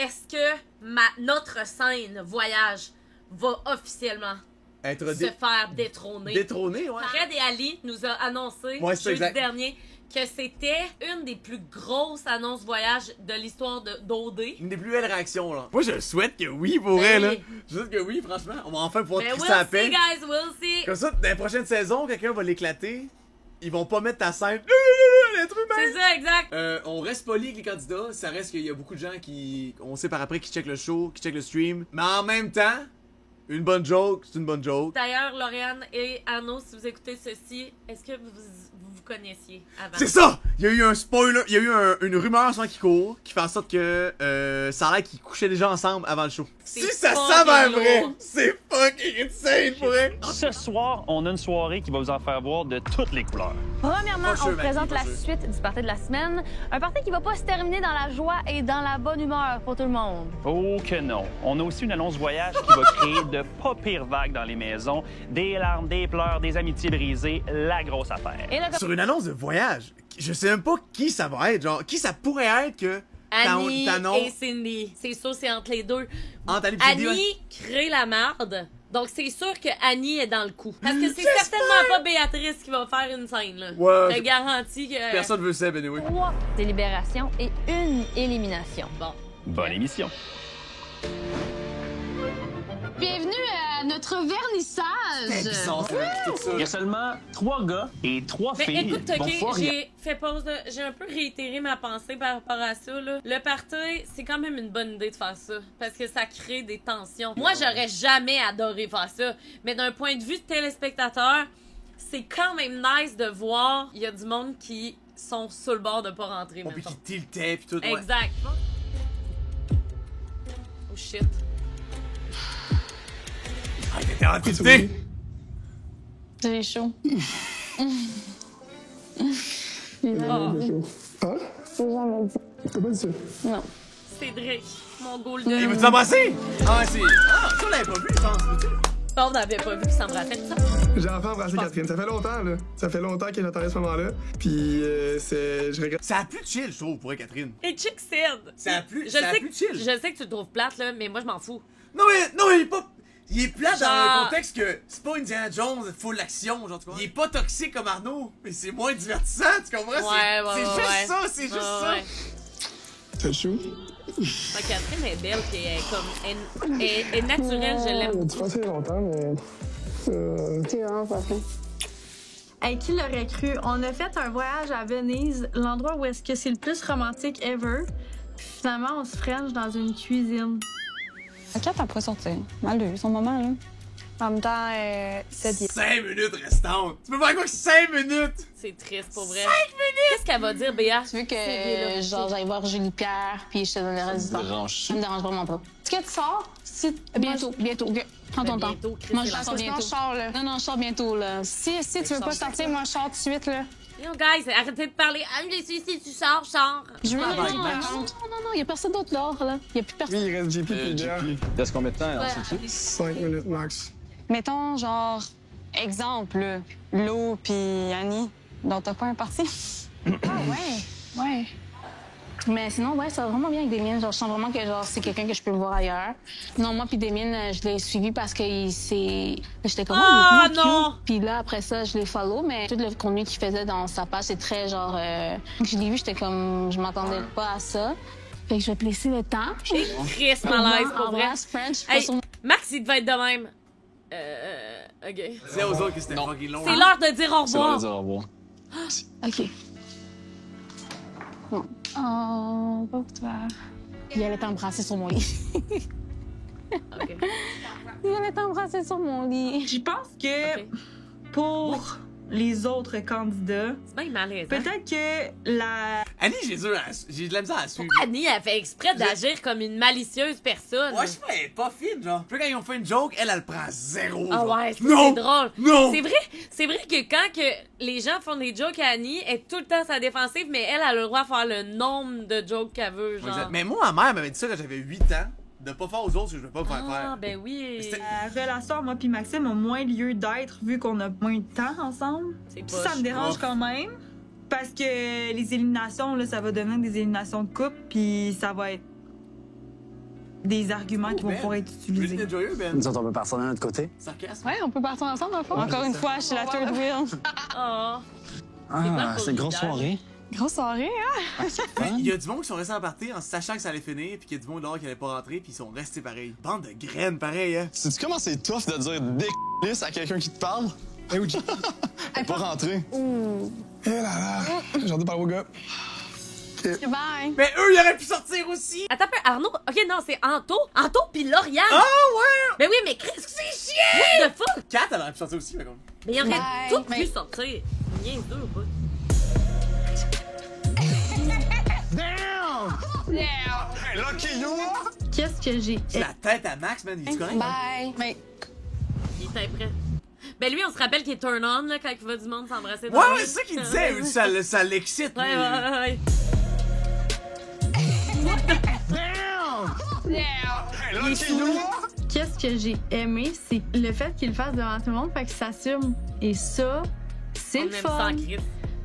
est-ce que notre scène voyage va officiellement se faire détrôner? Détrôner, ouais. Fred et Ali nous a annoncé jeudi dernier que c'était une des plus grosses annonces voyage de l'histoire d'OD. Une des plus belles réactions, là. Moi, je souhaite que oui, pour vrai, là. Je souhaite que oui, franchement. On va enfin pouvoir crisser la paix. We'll see, guys, we'll see. Comme ça, dans la prochaine saison, quelqu'un va l'éclater. Ils vont pas mettre ta scène. L'être humain! C'est ça, exact. On reste poli avec les candidats. Ça reste qu'il y a beaucoup de gens qui, on sait par après, qui checkent le show, qui checkent le stream. Mais en même temps, une bonne joke, c'est une bonne joke. D'ailleurs, Lauriane et Arnaud, si vous écoutez ceci, est-ce que vous connaissiez avant? C'est ça! Il y a eu un spoiler, il y a eu une rumeur sans qui court, qui fait en sorte que ça a l'air qu'ils couchaient déjà ensemble avant le show. Si ça s'avère vrai, c'est fucking insane pour vrai! Ce soir, on a une soirée qui va vous en faire voir de toutes les couleurs. Premièrement, on vous présente la suite du party de la semaine. Un party qui va pas se terminer dans la joie et dans la bonne humeur pour tout le monde. Oh que non. On a aussi une annonce voyage qui va créer de pas pires vagues dans les maisons. Des larmes, des pleurs, des amitiés brisées, la grosse affaire. Et là, sur une annonce de voyage, je sais même pas qui ça va être. Genre, qui ça pourrait être que... Annie et Cindy. C'est sûr, c'est entre les deux. Entre Annie et Cindy, Annie crée la marde. Donc, c'est sûr que Annie est dans le coup. Parce que c'est certainement pas Béatrice qui va faire une scène, là. Ouais. Je te garantis que... Personne veut ça, anyway. 3 délibérations et 1 élimination. Bon. Bonne émission. Bienvenue à notre vernissage. C'est bizarre, tout ça. Il y a seulement 3 gars et 3 Mais filles. écoute, Bon, OK, j'ai fait pause. J'ai un peu réitéré ma pensée par rapport à ça, là. Le party, c'est quand même une bonne idée de faire ça. Parce que ça crée des tensions. Moi, j'aurais jamais adoré faire ça. Mais d'un point de vue de téléspectateur, c'est quand même nice de voir. Il y a du monde qui sont sur le bord de pas rentrer, Puis mettons. qui tiltaient, puis tout. Ouais. Exact. Oh shit. Ah, t'étais en tilté. J'ai chaud. Ah? C'est jamais dit. T'as pas dit ça? Non. Cédric, mon Il golden. veut t'embrasser? Ah, ouais, c'est. Ah, ça, on l'avait pas vu, je pense. On n'avait pas vu qu'il s'embrassait de ça. J'ai enfin embrassé Catherine. Ça fait longtemps, là. Ça fait longtemps que j'attendais ce moment-là. Puis, je regrette. Ça a plus de chill, je trouve, pour Catherine. Et Chick Sid. Ça a plus, Je ça a sais plus que de chill. je sais que tu le trouves plate, là, mais moi, je m'en fous. Non, mais il est pas. Il est plat dans Genre- le contexte que c'est pas Indiana Jones, full action, genre, tu comprends? Il est pas toxique comme Arnaud, mais c'est moins divertissant, tu comprends? C'est juste ça, c'est juste ça. T'as chaud? Ouais, Catherine est belle, puis elle est comme. Elle est naturelle, je l'aime. Tu penses longtemps, mais. T'es vraiment pas fin. Hey, qui l'aurait cru? On a fait un voyage à Venise, l'endroit où est-ce que c'est le plus romantique ever. Puis finalement, on se french dans une cuisine. OK, t'as pas sortir. Mal eu, son moment, là. En même temps, c'est 5 minutes restantes. Tu peux faire quoi que 5 minutes? C'est triste, pour vrai. 5 minutes! Qu'est-ce qu'elle va dire, Béa? Tu veux que, genre, j'aille voir Julie Pierre, puis je te donne le reste du temps. Ça me dérange vraiment pas. Est-ce que tu sors? Bientôt. OK. Prends ton temps. Bientôt, Chris, Moi, c'est je la sors bientôt. Je sors, là. Non, je sors bientôt, là. Si tu veux pas sortir, moi, je sors tout de suite, là. Yo, guys, arrêtez de parler. Ah, si tu sors, sors. Je veux non, y a personne d'autre dehors, là. Y a plus personne. Oui, il reste JP puis Léa. Reste combien de temps, Ouais. 5 minutes max. Mettons, genre, exemple, là, Lo puis Annie, dont t'as pas un parti. Ouais. Mais sinon, ouais, ça va vraiment bien avec Damien. Genre, je sens vraiment que genre, c'est quelqu'un que je peux voir ailleurs. Non, moi puis Damien, je l'ai suivi parce que j'étais comme, Ah, il est non! cute. Puis là, après ça, je l'ai follow, mais tout le contenu qu'il faisait dans sa page, c'est très genre... Je l'ai vu, j'étais comme, je m'attendais pas à ça. Fait que je vais te laisser le temps. Chris, malaise, pour vrai. Embrasse French, Hey, pas sur- Max, il devait être de même. OK. Dis aux autres que c'était fucking long. C'est l'heure de dire au revoir. au revoir. OK. Bon. Oh, pauvre toi. Il allait t'embrasser sur mon lit. OK. Il allait t'embrasser sur mon lit. Je pense que pour les autres candidats, C'est bien malaisant. peut-être que la... Annie, j'ai de la misère à suivre. Annie a fait exprès d'agir comme une malicieuse personne. Ouais, je sais pas, elle est pas fine, genre. Puis quand ils ont fait une joke, elle prend 0. Ah genre. ouais, Non! c'est drôle. Non! C'est vrai que quand que les gens font des jokes à Annie, elle est tout le temps sa défensive, mais elle a le droit de faire le nombre de jokes qu'elle veut, genre. Exact. Mais moi, ma mère m'avait dit ça quand j'avais 8 ans, de pas faire aux autres ce que je veux pas me faire Ah, faire. ben oui. C'était- La relation, moi puis Maxime, a moins lieu d'être vu qu'on a moins de temps ensemble. C'est Ça me poche. dérange Ouf. quand même. Parce que les éliminations, là, ça va devenir des éliminations de couple, puis ça va être des arguments qui vont pouvoir être utilisés. Vous êtes joyeux, Ben? Nous autres, on peut partir de notre côté. Sarcasme. Ouais, on peut partir ensemble, en fait. Encore une fois, je suis la third wheel. Oh. Ah, c'est une grosse soirée. Grosse soirée, hein? Il y a du monde qui sont restés en party en sachant que ça allait finir, puis qu'il y a du monde dehors qui allait pas rentrer, puis ils sont restés pareil. Bande de graines, pareil, hein. Sais-tu comment c'est tough de dire déclisse à quelqu'un qui te parle? Eh oui, pas rentrer. Eh là là, j'ai hâte de parler au gars. Bye! Mais eux, ils auraient pu sortir aussi! Attends un peu, Arnaud. Ok, non, c'est Anto. Anto pis Lauriane. Ah ouais! Ben oui, mais qu'est-ce que c'est chiant? What the fuck? Kat, elle aurait pu sortir aussi, mais comme. Mais ils auraient Bye. tout Mais- pu sortir. Rien deux ou pas. Hey, lucky you! Qu'est-ce que j'ai. C'est la tête à Max, man, il est correct? Bye! Mais Il était prêt. Ben lui, on se rappelle qu'il est turn on là, quand il va du monde s'embrasser. Ouais, ouais, c'est ça qu'il disait, ça l'excite, Ouais, lui. ouais. Hey, lucky you! Qu'est-ce que j'ai aimé, c'est le fait qu'il le fasse devant tout le monde, fait qu'il s'assume. Et ça, c'est On le aime ça en fun. Christ.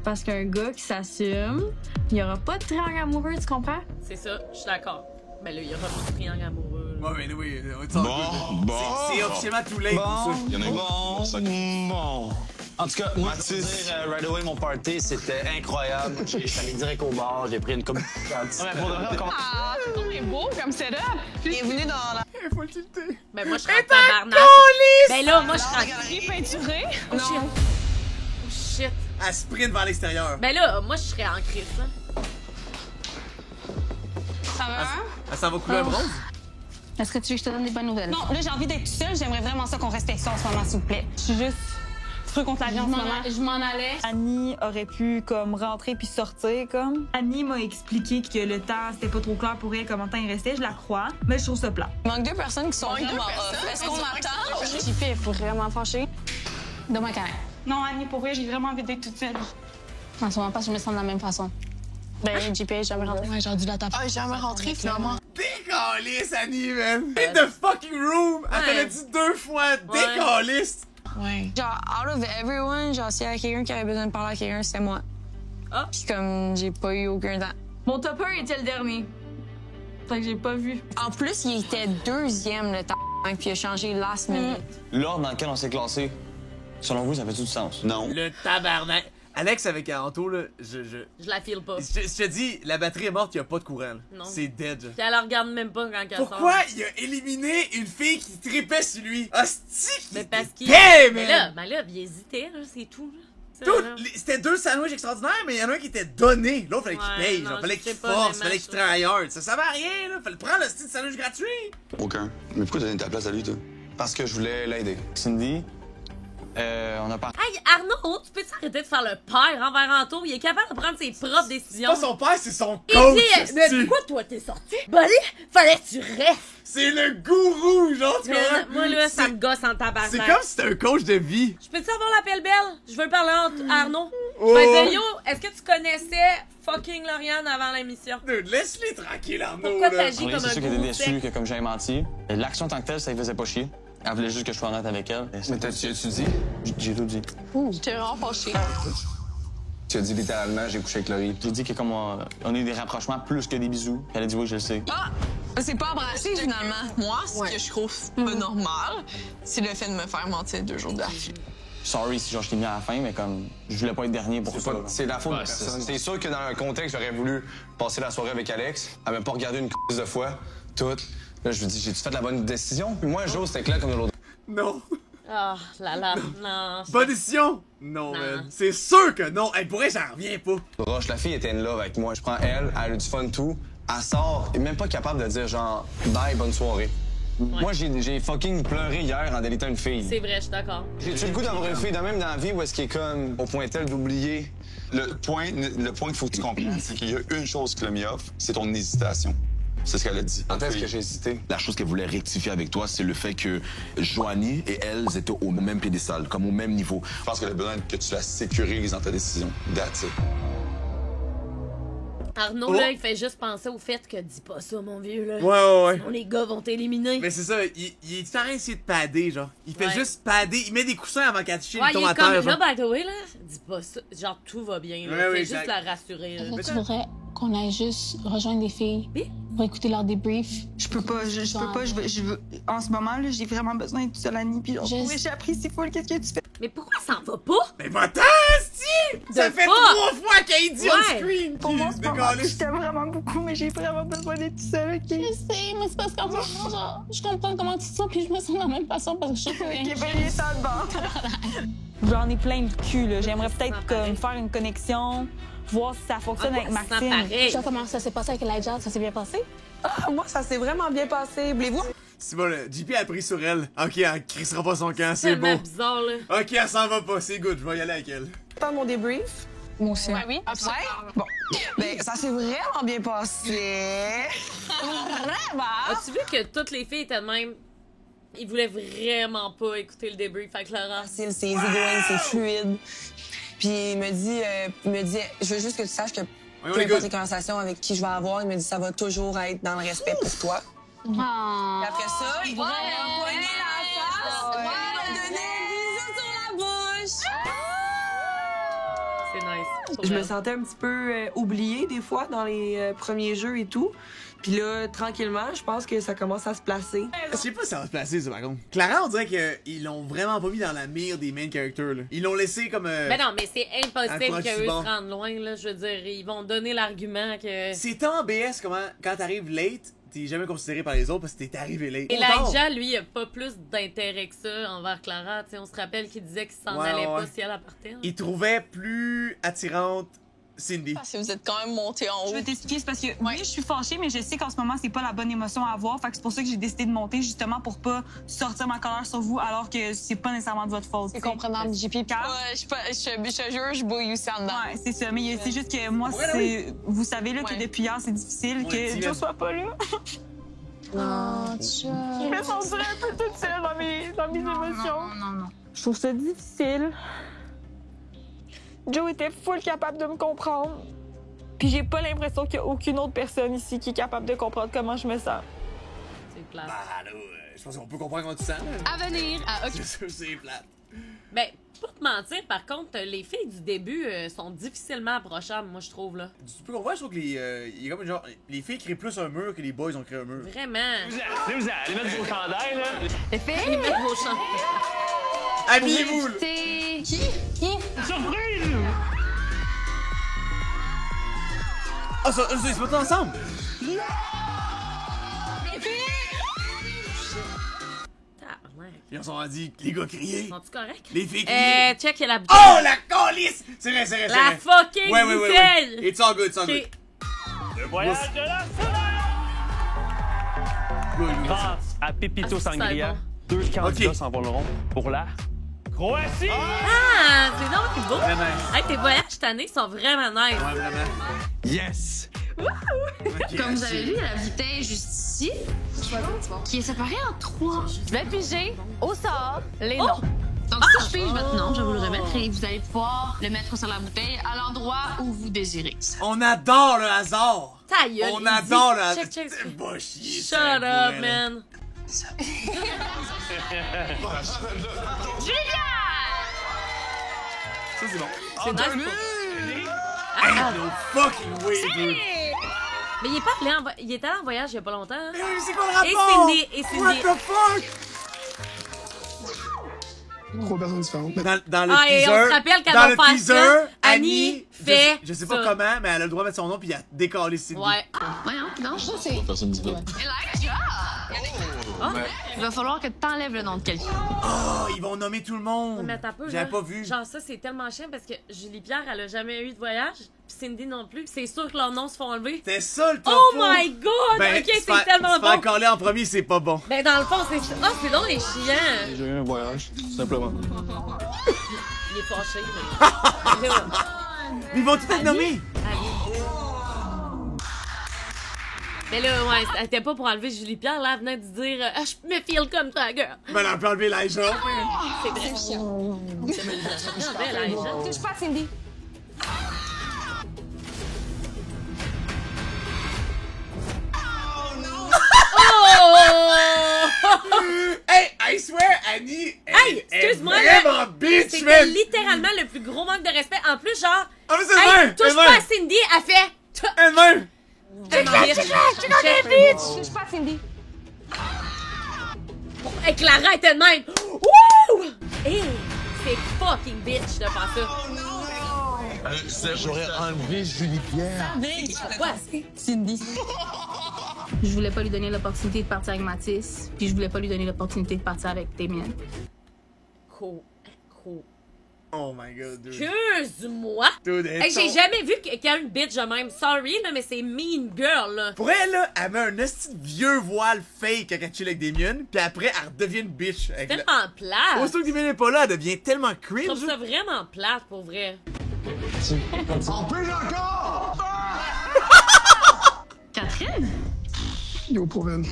Parce qu'un gars qui s'assume, il y aura pas de triangle amoureux, tu comprends? C'est ça, je suis d'accord. Ben là, il y aura pas de triangle amoureux. Ouais, mais oui, Bon. c'est officiellement tout late pour ça. Il y en a Bon. En tout cas, moi, je peux Mathis. dire, right away, mon party, c'était incroyable. Je suis allé direct au bar, j'ai pris une coupe de Ouais, pour de vrai, on Ah, c'est trop beau comme setup! Bienvenue dans la Faut le tilter. Ben moi, je serais en tabarnak. Ben là, moi, je serais en... galerie peinturée. Oh shit. Oh shit. Elle sprint vers l'extérieur. Ben là, moi, je serais en crise, hein. Ça va? Elle s'en va couler un bronze? Est-ce que tu veux que je te donne des bonnes nouvelles? Non, là, j'ai envie d'être toute seule. J'aimerais vraiment ça qu'on respecte ça en ce moment, s'il vous plaît. Je suis juste fru contre la vie en ce moment. Je m'en allais. Annie aurait pu comme rentrer puis sortir comme. Annie m'a expliqué que le temps c'était pas trop clair pour elle comment temps il restait, je la crois, mais je trouve ça plat. Il manque deux personnes qui sont vraiment off. Est-ce qu'on attend? JP est vraiment fâchée. Donne-moi un câlin. Non, Annie, pour vrai, j'ai vraiment envie d'être toute seule. En ce moment, pas, je me sens de la même façon. Ben, JP, j'ai jamais rentré. Ouais, j'ai dû la taper. Ah, j'ai jamais rentré finalement. Décalisse, Annie, man! In the fucking room! Elle te l'a dit 2 fois, décalisse! Ouais. Genre, out of everyone, genre, s'il y avait quelqu'un qui avait besoin de parler à quelqu'un, c'était moi. Ah. Puis comme, j'ai pas eu aucun temps. Mon top 1 était le dernier. Fait que j'ai pas vu. En plus, il était deuxième, le temps, puis il a changé last minute. L'ordre dans lequel on s'est classé, selon vous, ça fait tout du sens? Non. Le tabarnak! Alex avec Anto, là, je Je la file pas. te dis, la batterie est morte, y'a pas de courant, là. Non. C'est dead, genre. Puis elle la regarde même pas quand elle Pourquoi sort. il a éliminé une fille qui tripait sur lui? Hostie! Mais parce qu'il... Hey, Mais man! là, il hésitait, là, c'est tout, là. Ça, Tout- là. C'était 2 sandwichs extraordinaires, mais il y en a un qui était donné. L'autre, fallait qu'il Ouais, paye. non, Genre, fallait je qu'il sais pas, force, les fallait matchs, qu'il try hard. Ça servait à rien, là. Fallait prendre le style de sandwich gratuit. Aucun. Mais pourquoi t'as donné ta place à lui, toi? Parce que je voulais l'aider. Cindy, on a parlé. Hey, Arnaud, tu peux t'arrêter de faire le père envers Anto? Il est capable de prendre ses propres décisions. Pas son père, c'est son Il coach. dit, mais hostie. pourquoi toi t'es sorti? Buddy, fallait que tu restes. C'est le gourou, genre, tu Mais comprends? moi, là, ça C'est- me gosse en tabarnak. C'est comme si c'était un coach de vie. Je peux-tu avoir l'appel belle? Je veux parler à Arnaud. Oh. Je vais dire, yo, est-ce que tu connaissais fucking Lauriane avant l'émission? Dude, laisse-les tranquille, Arnaud, Pourquoi là. t'agis Henri, comme c'est un sûr qu'elle était gros déçue, sec? que comme j'avais menti. L'action en tant que telle, ça lui faisait pas chier. Elle voulait juste que je sois honnête avec elle. Mais tu dit? J'ai tout dit. J'étais vraiment fâchée. Tu as dit littéralement, j'ai couché avec Laurie. J'ai dit que comme on a eu des rapprochements plus que des bisous. Elle a dit oui, je le sais. Ah! C'est pas embrassé finalement. Moi, ce que je trouve pas normal, c'est le fait de me faire mentir 2 jours d'affilée. Sorry si genre je t'ai mis à la fin, mais comme je voulais pas être dernier pour ça. C'est la faute de personne. C'est sûr que dans un contexte, j'aurais voulu passer la soirée avec Alex. Elle m'a pas regardé une de fois. Toute. Là, je lui dis, j'ai-tu fait la bonne décision? Puis moi, un jour, c'était clair comme de l'autre. Non. Ah, non. Bonne décision? Non, Non. man. C'est sûr que non. Elle pourrait, j'en reviens pas. Roche, la fille était in love avec moi. Je prends elle a du fun tout. Elle sort, et même pas capable de dire genre, bye, bonne soirée. Moi, j'ai fucking pleuré hier en délitant une fille. C'est vrai, je suis d'accord. J'ai-tu le goût d'avoir une fille de même dans la vie où est-ce qu'il est comme au point tel d'oublier? Le point qu'il faut que tu comprennes, c'est qu'il y a une chose que l'a mis off, c'est ton hésitation. C'est ce qu'elle a dit. Quand est-ce que j'ai hésité? La chose qu'elle voulait rectifier avec toi, c'est le fait que Joanie et elle étaient au même piédestal, comme au même niveau. Je pense qu'elle a besoin que tu la sécurises dans ta décision. That's it. Arnaud, Oh. là, il fait juste penser au fait que dis pas ça, mon vieux, là. Ouais. Sinon, les gars vont t'éliminer. Mais c'est ça, il est en train d'essayer de padder, genre. Il fait Ouais. juste padder, il met des coussins avant qu'elle chie, Ouais, il il tombe à est comme, terre, là, genre. by the way, là, dis pas ça. Genre, tout va bien, là. Ouais, Fais oui, juste exact. la rassurer, là. Tu devrais qu'on aille juste rejoindre les filles pour écouter leur débrief. Je peux pas, je peux pas, je veux... En ce moment, là, j'ai vraiment besoin d'être toute seule, Annie, puis genre, j'apprécie full, qu'est-ce que tu fais? Mais pourquoi ça en va pas? Mais va-t'en, esti! Ça fait 3 fois qu'elle dit on screen! Pour moi, je t'aime vraiment beaucoup, mais j'ai vraiment besoin d'être toute seule, OK? Je sais, mais c'est parce qu'en ce moment, genre, je comprends comment tu te sens, puis je me sens de la même façon parce que je sais pas. OK, ben, il est ça de bord. J'en ai plein le cul, là. J'aimerais peut-être comme faire une connexion, voir si ça fonctionne avec Maxime. Genre, comment ça s'est passé avec Elijah? Ça s'est bien passé? Ah, moi, ça s'est vraiment bien passé. Voulez-vous? C'est bon, là. JP a pris sur elle. Ok, elle crissera pas son camp, c'est beau. C'est bizarre, là. Ok, elle s'en va pas, c'est good, je vais y aller avec elle. T'as mon débrief? Moi aussi. Oui, absolument. Bon, ben, ça s'est vraiment bien passé. Vraiment? As-tu vu que toutes les filles étaient de même? Ils voulaient vraiment pas écouter le débrief avec Laura. C'est easygoing, c'est fluide. Puis il me dit, je veux juste que tu saches que peu importe les conversations avec qui je vais avoir, il me dit ça va toujours être dans le respect pour toi. Oh. Puis après ça, il m'a empoigné la face, il m'a donné un bisou sur la bouche. C'est nice. Je me sentais un petit peu oubliée des fois dans les premiers jeux et tout. Puis là, tranquillement, je pense que ça commence à se placer. Je sais pas si ça va se placer, ça, par contre. Clara, on dirait qu'ils l'ont vraiment pas mis dans la mire des main characters, là. Ils l'ont laissé comme... Ben non, mais c'est impossible qu'eux se rendent loin, là. Je veux dire, ils vont donner l'argument que... C'est tant BS comment, quand t'arrives late, t'es jamais considéré par les autres parce que t'es arrivé late. Et Elijah, lui, il a pas plus d'intérêt que ça envers Clara. T'sais, on se rappelle qu'il disait qu'il s'en allait pas si elle appartenait. Il trouvait plus attirante Cindy. Parce que vous êtes quand même monté en haut. Je vais t'expliquer, c'est parce que oui, je suis fâchée, mais je sais qu'en ce moment, c'est pas la bonne émotion à avoir. Fait que c'est pour ça que j'ai décidé de monter, justement pour pas sortir ma colère sur vous, alors que c'est pas nécessairement de votre faute. C'est comprenable, JP. Ouais, je te jure, je bouille aussi en dedans. Ouais, c'est ça. Mais c'est juste que moi, c'est. Vous savez là, que depuis hier, c'est difficile que Joe soit pas là. Non, Je me sentirais un peu toute seule dans mes émotions. Non. Je trouve ça difficile. Joe était full capable de me comprendre. Puis j'ai pas l'impression qu'il y a aucune autre personne ici qui est capable de comprendre comment je me sens. C'est plate. Bah là, je pense qu'on peut comprendre comment tu sens. À venir. Ah, ok. C'est plate. Ben, pour te mentir, par contre, les filles du début sont difficilement approchables, moi, je trouve, là. Tu peux comprendre, je trouve que il y a comme genre, les filles créent plus un mur que les boys ont créé un mur. Vraiment. Allez mettre vos chandails, là. Les filles, allez mettre vos chandails. Habillez-vous! Qui? Surprise! Ah, ça, ils se mettent ensemble! Les filles! Ils ont dit que les gars criaient. Sont-tu corrects? Les filles criaient. Check la bouteille. Oh, la calice! C'est vrai. La fucking bouteille! It's all good, it's all good. Le voyage de la semaine! Grâce à Pepito Sangria, 2 candidats s'envoleront pour la Croatie! Ah, c'est donc beau! Hey, tes voyages cette année sont vraiment nice. Ouais, vraiment. Yes! Comme vous avez vu, il y a la bouteille juste ici, qui est séparée en 3. Je vais piger au sort les noms. Donc, si je pige votre nom, je vais vous le remettre et vous allez pouvoir le mettre sur la bouteille à l'endroit où vous désirez. On adore le hasard! Ta gueule, On adore le hasard! Check. C'est pas chier, Shut up, man! Julia! Ça, c'est bon. C'est nice. Ain't no fucking way, dude! Mais il est pas allé il est allé en voyage il y a pas longtemps. Hein? Mais oui, c'est quoi le rapport? Et Cindy. What the fuck? 3 personnes différentes. Dans le et teaser, on se rappelle qu'elle dans va le faire teaser, ça, Annie fait je sais pas comment, mais elle a le droit de mettre son nom puis elle a décalé Cindy. Ouais. Voyons, non, ça c'est... Personne dit pas. Elijah! Il va falloir que t'enlèves le nom de quelqu'un. Oh, ils vont nommer tout le monde. Mais attends un peu, j'avais pas vu. Genre ça, c'est tellement chiant parce que Julie Pierre, elle a jamais eu de voyage. Puis Cindy non plus. C'est sûr que leurs noms se font enlever. C'était ça le topo. Oh my god! Ben, ok, c'est tellement bon. Se faire caler en premier, c'est pas bon. Ben dans le fond, c'est... Oh, c'est donc les chiants. J'ai eu un voyage, tout simplement. Il est fâché, mais... Mais ils vont tout être nommés. Mais là, ouais, elle était pas pour enlever Julie Pierre, là, elle venait de dire « je me file comme ta gueule ». Ben, elle peut enlever Elijah. C'est vrai. C'est vrai, Elijah. Touche pas, Cindy. Hey, I swear, Annie, hey, excuse-moi, vraiment bitch, c'était man. littéralement le plus gros manque de respect. En plus, genre, Ah, mais c'est vrai, touche pas à Cindy, elle fait Elle-même! Check la bitch! Je pas Cindy. Et Clara était de même! Wouh! Hey, c'est fucking bitch de faire ça. J'aurais enlevé Julie Pierre. Quoi? Cindy. Je voulais pas lui donner l'opportunité de partir avec Mathis, puis je voulais pas lui donner l'opportunité de partir avec Damien. Cool. Oh my god, dude. Excuse-moi! Dude, Hey, j'ai jamais vu quelqu'un de bitch de même. Sorry, là, mais c'est mean girl, là. Pour elle, là, elle met un esti de vieux voile fake quand elle chill avec Damien, puis après, elle redevient une bitch. C'est tellement plate. Aussitôt que Damien n'est pas là, elle devient tellement Je cringe. trouve ça vraiment plate, pour vrai. On peut encore! Catherine? Yo, pour elle.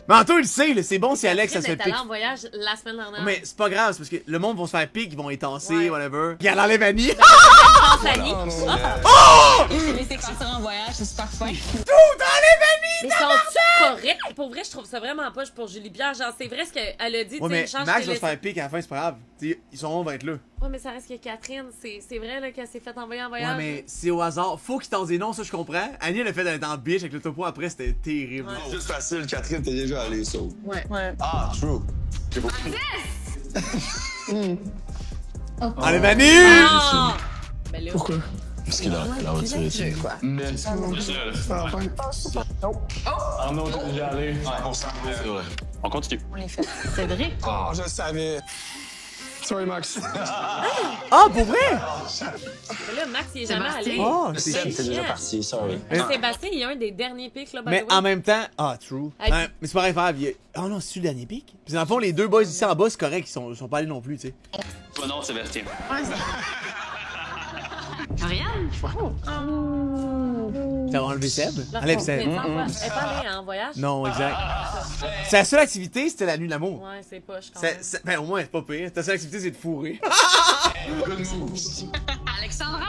Mais Anto, il le sait, là, c'est bon si Alex, ça se fait Elle est allée pique. en voyage la semaine dernière. Mais c'est pas grave, c'est parce que le monde va se faire pique, ils vont étancer, whatever. Puis elle enlève Annie. pense à Annie. Oh! Mais c'est partir en voyage, c'est super fin. Tout enlève Annie! Mais sont-tu corrects? Pour vrai, je trouve ça vraiment poche pour Julie Pierre. Genre, c'est vrai ce qu'elle a dit. Ouais, mais change Max tes va se faire pique à la fin, c'est pas grave. T'sais, on va être là. Ouais, mais ça reste que Catherine, c'est vrai là, qu'elle s'est fait envoyer en voyage. Ouais, mais c'est au hasard. Faut qu'ils t'en disent non, ça je comprends. Annie, elle a fait d'aller dans le bitch avec le topo après, c'était terrible. C'est juste facile, Catherine, t'es déjà allée, ça. Ouais. Ah, true. J'ai pas... Enlève Annie! Ah! Ben là. Pourquoi? Parce qu'il a retiré ici. Mais... Arnaud, t'es déjà allé. 100%. C'est vrai. On continue. On les fait. Cédric. Oh, je le savais. Sorry, Max. Ah, pour vrai? Mais là, Max, il est jamais allé. Oh, Seb, t'es déjà parti, sorry. Sébastien, il y a un des derniers pics, là, by Mais the way. en même temps, ah, true. Avec- Ouais, mais c'est pas grave, il y a... Oh non, c'est-tu le dernier pic? Puis dans le fond, les deux boys ici en bas, c'est correct, ils sont pas allés non plus, tu sais. Toi non, Sébastien. Ariane? T'as enlevé Seb? Leur Enlève font- Seb. Elle est pas allée en voyage? Non, exact. C'est la seule activité, c'était la nuit de l'amour. Ouais, c'est poche quand même. Ben au moins, c'est pas pire. Ta seule activité, c'est de fourrer. Alexandra?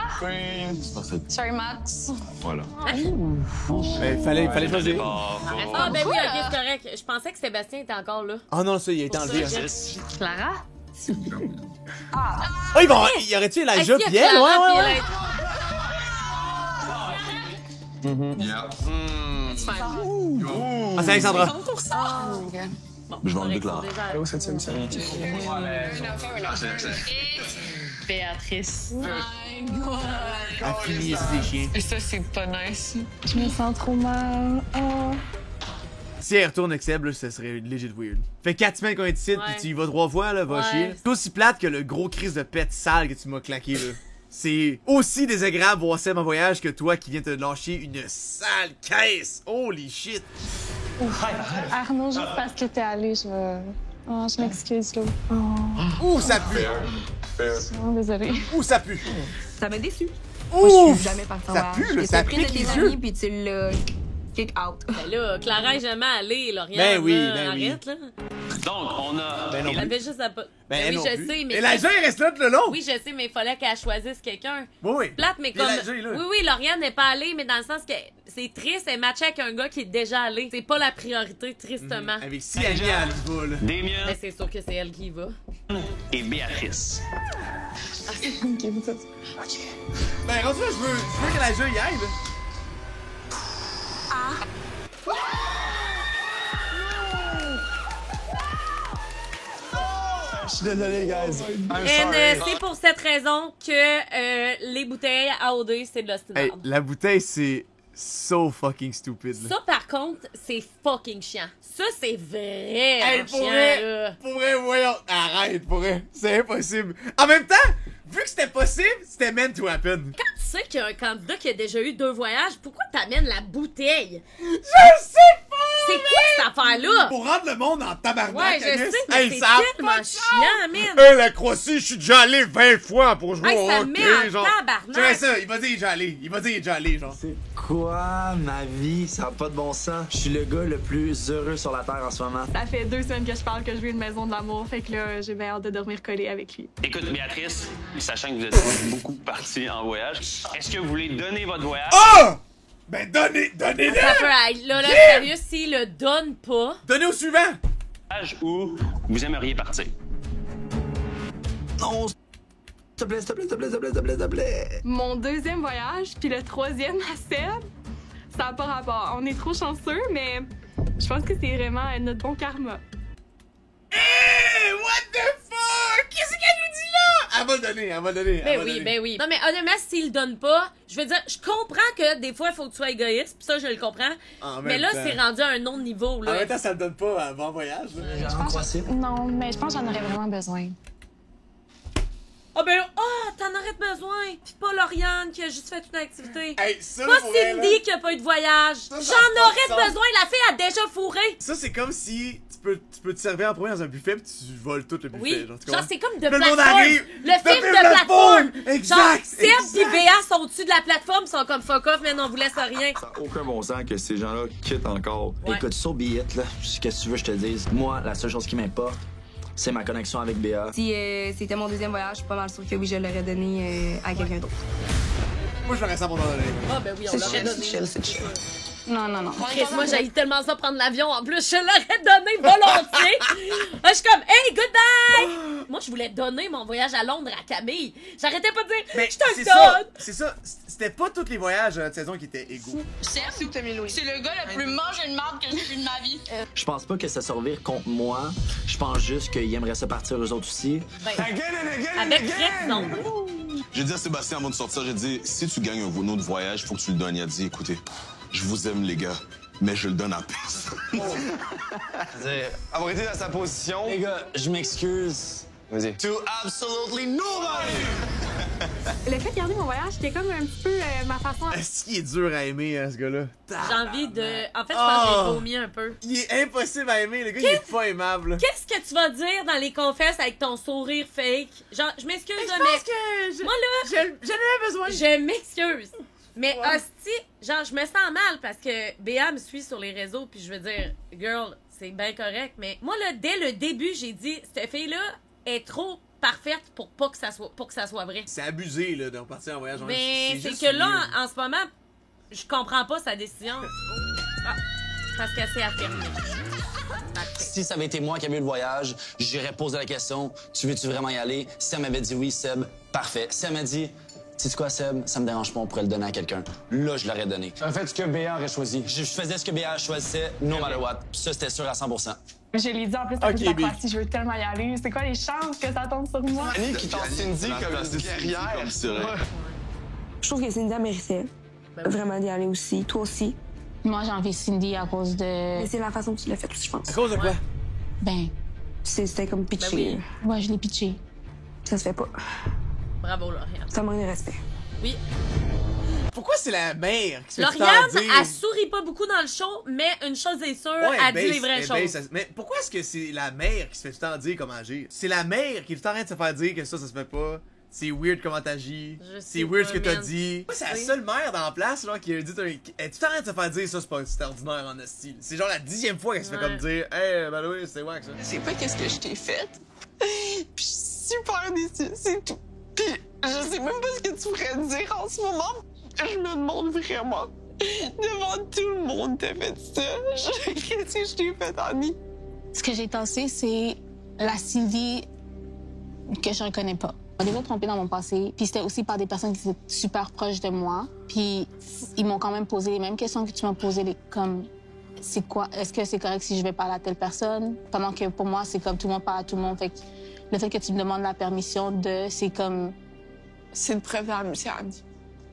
Sorry, Max. Voilà. Ben, fallait choisir. Ah, ben oui, ok, c'est correct. Je pensais que Sébastien était encore là. Oh non, ça, il a été enlevé. Hein. Clara? Oh, il aurait tué Elijah Est-ce qu'il pis y a elle, Clara, ouais. Yeah. Ah, c'est Alexandra. Je vais enlever Clara. Allô, 7e scène. Béatrice. My God. Elle finit ses chiens. Et ça, c'est pas nice. Je me sens trop mal. Oh. Si elle retourne avec Seb, là, ça serait legit weird. Fait 4 semaines qu'on est ici, Ouais. pis tu y vas 3 fois, là, va Ouais. chier. C'est aussi plate que le gros crise de pète sale que tu m'as claqué, là. C'est aussi désagréable voir Seb en voyage que toi qui viens te lâcher une sale caisse. Holy shit. Arnaud, juste parce que t'es allé, Oh, je m'excuse, là. Oh. Ouh, ça pue. Oh, désolée. Ouh, ça pue. Ça m'a déçu. Moi, je Ouh, suis jamais partie en ça voyage. pue, là, Et ça t'as pris de pique les tes yeux. amis, puis tu l'as kick out. Ben là, Clara est jamais allée, Lauriane. Ben oui, là, ben oui. arrête, là. Donc, on a. Ben non Elle avait juste à pas. Ben, oui, elle non je plus. sais, mais. Et la il reste là tout le long. Oui, je sais, mais il fallait qu'elle choisisse quelqu'un. Oui, oui. Plate, mais Puis comme. Elijah est là. Oui, oui, Lauriane n'est pas allée, mais dans le sens que c'est triste, elle matchait avec un gars qui est déjà allé. C'est pas la priorité, tristement. Avec si Annie, elle y va, là. Damien Ben, c'est sûr que c'est elle qui y va. et Béatrice. Ben, rendu là, je veux que la jeu y aille, là. Je suis désolé, guys. I'm Et sorry. c'est pour cette raison que les bouteilles à OD, c'est de l'ostinade. Hey, la bouteille, c'est so fucking stupide, là. Ça, par contre, c'est fucking chiant. Ça, c'est vraiment Hey, pour chiant, vrai, là. pour vrai, voyons. Arrête, pour vrai. C'est impossible. En même temps, vu que c'était possible, c'était meant to happen. Quand tu sais qu'il y a un candidat qui a déjà eu 2 voyages, pourquoi t'amènes la bouteille? Je sais pas! C'est quoi cette affaire-là? Pour rendre le monde en tabarnak, Ouais, je Agnès. sais, mais Hey, c'est ça a tellement pas de chiant, man. Hey, la Croatie, je suis déjà allé 20 fois pour jouer Hey, au ça hockey, met en genre. tabarnak. Tu vois ça, il va dire il est déjà allé. Il va dire il est déjà allé, genre. Quoi, ma vie? Ça n'a pas de bon sens. Je suis le gars le plus heureux sur la Terre en ce moment. Ça fait 2 semaines que je parle que je veux une maison de l'amour, fait que là, j'ai bien hâte de dormir collée avec lui. Écoute, Béatrice, sachant que vous êtes beaucoup partis en voyage, est-ce que vous voulez donner votre voyage? Oh! Ben, donnez-le! Ça peut être. Là, Yeah! sérieux, s'il le donne pas. Donnez au suivant! Où vous aimeriez partir? On te plaît, s'il te plaît, s'il te plaît, s'il te plaît, s'il te plaît, s'il te plaît. Mon deuxième voyage, puis le troisième à Seb, ça n'a pas rapport. On est trop chanceux, mais je pense que c'est vraiment notre bon karma. Hey, what the fuck? Qu'est-ce qu'elle nous dit là? Elle va le donner, elle va le donner. Ben oui. Non, mais honnêtement, s'il le donne pas, je veux dire, je comprends que des fois, il faut que tu sois égoïste, pis ça, je le comprends. Mais là, c'est rendu à un autre niveau, là. En même temps, ça le donne pas avant voyage, là. Non, mais je pense que j'en aurais vraiment besoin. Ah ben là, t'en aurais besoin. Pis pas Lauriane qui a juste fait une activité. Hey, ça, pas Cindy qui a pas eu de voyage. J'en aurais besoin, la fille a déjà fourré. Ça, c'est comme si tu peux te servir en premier dans un buffet pis tu voles tout le buffet. Oui, genre c'est comme de le monde plateforme. arrive. Le film de plateforme. Exact. Genre, Seb pis Béa sont au-dessus de la plateforme, ils sont comme fuck off, mais on vous laisse rien. Ça n'a aucun bon sens que ces gens-là quittent encore. Ouais. Écoute, so be it, là. Qu'est-ce que tu veux que je te dise? Moi, la seule chose qui m'importe, c'est ma connexion avec Béa. Si c'était mon deuxième voyage, je suis pas mal sûre que oui, je l'aurais donné à quelqu'un d'autre. Moi, je l'aurais 100% donné. Ah ben oui, on l'aurait donné. C'est chill. Non. Chris, moi, j'haïs tellement ça prendre l'avion. En plus, je l'aurais donné volontiers. Je suis comme, hey, goodbye! Moi, je voulais donner mon voyage à Londres à Camille. J'arrêtais pas de dire, je te le donne! C'est ça. C'était pas tous les voyages de saison qui étaient égaux. C'est le gars le plus mangé de marde que j'ai vu de ma vie. Je pense pas que ça se revire contre moi. Je pense juste qu'ils aimeraient se partir eux autres aussi. Avec raison. J'ai dit à Sébastien avant de sortir, j'ai dit, si tu gagnes un autre voyage, faut que tu le donnes. Il a dit, écoutez, je vous aime les gars, mais je le donne à personne. Avoir été dans sa position. Les gars, je m'excuse. Vas-y. To absolutely nobody! Le fait de garder mon voyage, c'était comme un petit peu ma façon... Est-ce qu'il est dur à aimer, ce gars-là? J'ai envie de... En fait, je pense que j'ai vomi un peu. Il est impossible à aimer, le gars, il est pas aimable. Qu'est-ce que tu vas dire dans les confesses avec ton sourire fake? Genre, je m'excuse, je mais... pense que moi, là... J'en avais besoin. Je m'excuse. Mais hostie, genre, je me sens mal parce que Béa me suit sur les réseaux, puis je veux dire, girl, c'est bien correct, mais moi, là, dès le début, j'ai dit, cette fille-là est trop parfaite pour que ça soit vrai. C'est abusé, là, de repartir en voyage. Mais c'est que là, en ce moment, je comprends pas sa décision. Parce qu'elle s'est affirmée. Si ça avait été moi qui avais eu le voyage, j'aurais posé la question, tu veux-tu vraiment y aller? Si elle m'avait dit oui, Seb, parfait. Si elle m'a dit, sais-tu quoi, Seb, ça me dérange pas, on pourrait le donner à quelqu'un. Là, je l'aurais donné. En fait, ce que Béa aurait choisi. Je faisais ce que Béa choisissait, no matter what. Puis ça, c'était sûr à 100%. Je l'ai dit en plus, à la Croatie, je veux tellement y aller. C'est quoi les chances que ça tombe sur moi? Annie qui tente Cindy comme une guerrière. Je trouve que Cindy a mérité vraiment d'y aller aussi. Toi aussi. Moi, j'ai envie Cindy à cause de... Mais c'est la façon que tu l'as fait aussi, je pense. À cause de quoi? Ben... C'était comme pitché. Ben oui. Ouais, je l'ai pitché. Ça se fait pas. Bravo, Lauriane. Ça manque de respect. Oui. Pourquoi c'est la mère qui se fait tout le temps Lauriane, dire... elle sourit pas beaucoup dans le show, mais une chose est sûre, elle dit les vraies choses. Mais pourquoi est-ce que c'est la mère qui se fait tout le temps dire comment agir? C'est la mère qui est tout le temps en train de se faire dire que ça se fait pas. C'est weird comment t'agis. C'est weird ce que t'as dit. C'est la seule mère dans la place là, qui a dit... Elle est tout le temps en train de se faire dire ça, c'est ordinaire en style. C'est genre la 10e fois qu'elle se fait comme dire « Hey, ben oui, c'est wack ça. » Je sais pas qu'est-ce que je t'ai fait. Puis je suis super déçue, c'est tout. Puis je sais même pas ce que tu pourrais dire en ce moment. Je me demande vraiment. Devant tout le monde, t'as fait ça. Qu'est-ce que je t'ai fait, Annie? Ce que j'ai tassé, c'est la Cindy que je reconnais pas. On m'a déjà trompée dans mon passé, puis c'était aussi par des personnes qui étaient super proches de moi. Puis ils m'ont quand même posé les mêmes questions que tu m'as posées, comme c'est quoi, est-ce que c'est correct si je vais parler à telle personne? Pendant que pour moi, c'est comme tout le monde parle à tout le monde. Fait que le fait que tu me demandes la permission de, c'est comme... C'est une preuve d'amitié, Annie.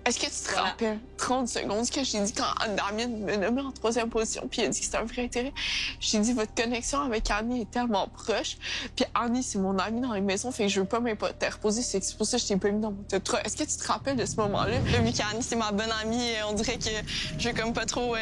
Est-ce que tu te rappelles 30 secondes ce que j'ai dit quand Damien me nommait en 3e position puis il a dit que c'était un vrai intérêt? J'ai dit votre connexion avec Annie est tellement proche. Puis Annie, c'est mon amie dans les maisons, fait que je veux pas m'interposer. C'est pour ça que je t'ai pas mis dans mon top 3. Est-ce que tu te rappelles de ce moment-là? Vu qu'Annie, c'est ma bonne amie, on dirait que je veux comme pas trop...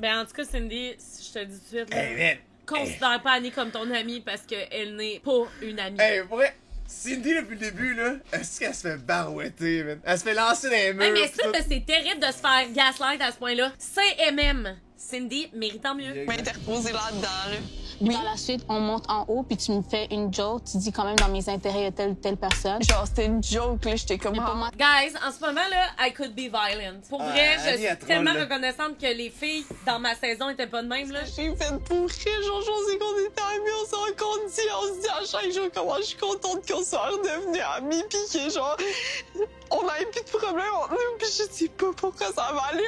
Ben en tout cas, Cindy, je te le dis tout de suite, là, considère pas Annie comme ton amie parce qu'elle n'est pas une amie. Hey, pour vrai, Cindy, depuis le début, là, est-ce qu'elle se fait barouetter, man? Elle se fait lancer dans les murs. Hey, mais ça, c'est terrible de se faire gaslight à ce point-là. C'est MM. Cindy mérite tant mieux. M'interposer là-dedans, là. Oui. Par la suite, on monte en haut, puis tu me fais une joke. Tu dis quand même dans mes intérêts, il y a telle personne. Genre, c'était une joke, là. J'étais comme... Guys, en ce moment, là, I could be violent. Pour vrai, je suis tellement reconnaissante que les filles dans ma saison étaient pas de même, là. J'ai fait pour rire, genre, je sais qu'on était amis, on s'en compte, on se dit à chaque jour comment je suis contente qu'on soit redevenus amis, pis que genre, on n'avait plus de problème entre nous, pis je sais pas pourquoi ça va aller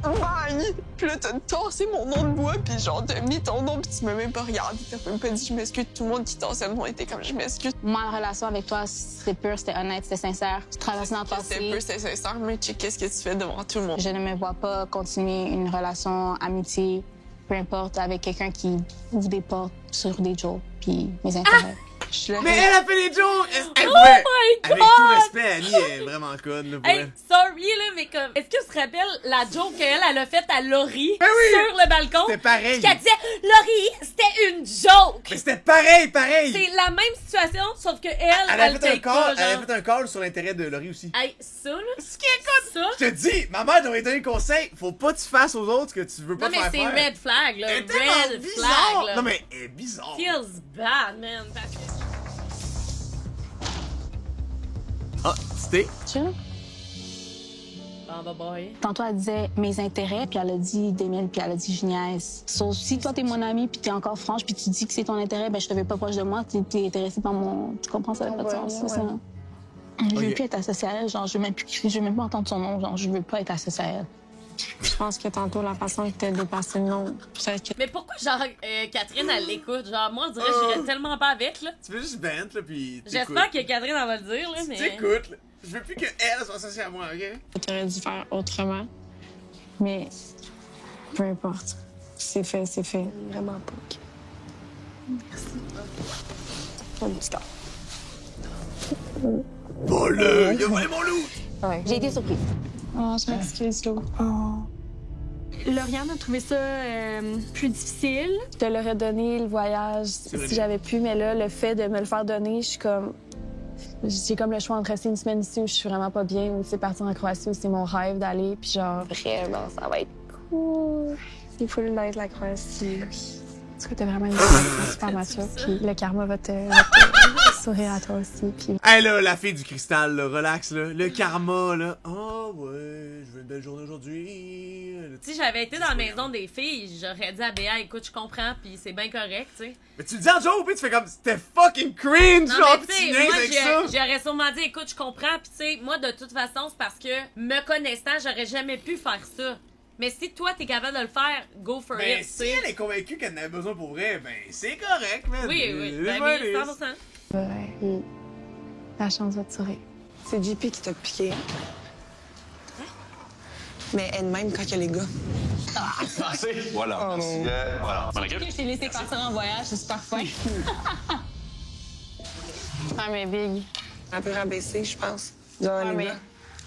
un bang. Pis là, t'as tassé mon nom de bois, pis genre, t'as mis ton nom, pis tu m'as même pas regardé, t'as même pas dit je m'excuse. Tout le monde qui tassait le nom était comme je m'excuse. Moi, la relation avec toi, c'était pur, c'était honnête, c'était sincère. Tu traversais dans le passé. C'était pur, c'était sincère, mais qu'est-ce que tu fais devant tout le monde? Je ne me vois pas continuer une relation, amitié, peu importe, avec quelqu'un qui ouvre des portes sur des jokes, puis mes intérêts. Mais elle a fait des jokes! Oh my God! Avec tout respect, Annie est vraiment conne, là, pour Hey, elle. sorry, là, mais comme... Est-ce que tu te rappelles la joke qu'elle a faite à Laurie Ben oui! sur le balcon? C'était pareil. Qu'elle disait, Laurie, c'était une joke! Mais c'était pareil! C'est la même situation, sauf que elle a fait un call sur l'intérêt de Laurie aussi. Hey, ça, là... Ce qui est ça! Je te dis, ma mère devrait donner conseil, faut pas que tu fasses aux autres ce que tu veux pas faire faire. Non, mais c'est red flag, là. Elle est Red bizarre. flag, là. Non, mais elle est bizarre. Feels bad, man. Ah, c'était? Tiens. Bon, bye. Tantôt, elle disait mes intérêts, puis elle a dit Damien, puis elle a dit je niaise. Sauf si toi, t'es mon ami, puis t'es encore franche, puis tu dis que c'est ton intérêt, ben je te veux pas proche de moi, t'es intéressé par mon... Tu comprends, ça n'a pas de sens, c'est ça? Je veux plus être associée à elle, genre, je veux même pas entendre son nom, genre, je veux pas être associée à elle. Je pense que tantôt, la façon que t'as dépassé le nom, Mais pourquoi, genre, Catherine, elle l'écoute? Genre, moi, on dirait que j'irais tellement pas avec, là. Tu veux juste vent, là, pis j'espère que Catherine, elle va le dire, là, mais... T'écoutes, là. Je veux plus qu'elle soit associée à moi, OK? T'aurais dû faire autrement. Mais peu importe. C'est fait, c'est fait. Vraiment pas. Merci. Un petit cas. Bon, là, il a volé mon loup! Ouais. J'ai été surprise. Oh, je m'excuse, Lou. Lauriane a trouvé ça plus difficile. Je te l'aurais donné, le voyage, si j'avais pu, mais là, le fait de me le faire donner, je suis comme... J'ai comme le choix entre rester une semaine ici où je suis vraiment pas bien ou partir en Croatie où c'est mon rêve d'aller. Puis genre, vraiment, ça va être cool. C'est full nice, la Croatie. Parce que t'es vraiment une super mature. Puis le karma va te sourire à toi aussi. Puis... Hey là, la fille du cristal, là, relax, là. Le karma, là. Oh ouais, je veux une belle journée aujourd'hui. Si j'avais été dans la maison des filles, j'aurais dit à Béa, écoute, je comprends, puis c'est bien correct, tu sais. Mais tu le dis en joke, puis tu fais comme, c'était fucking cringe, non, genre, mais pis tu niaises avec ça. J'aurais sûrement dit, écoute, je comprends, puis tu sais, moi, de toute façon, c'est parce que, me connaissant, j'aurais jamais pu faire ça. Mais si toi, t'es capable de le faire, go for it. Mais si elle est convaincue qu'elle en a besoin pour vrai, ben c'est correct, man. Oui, ben oui, 100%. Ouais, la chance va te sourire. C'est JP qui t'a piqué. Mais elle-même quand il y a les gars. Voilà. Oh non. Voilà. Je t'ai laissé partir en voyage, c'est super fin. Ah, mais big. Un peu rabaissé, je pense. Ah, mais...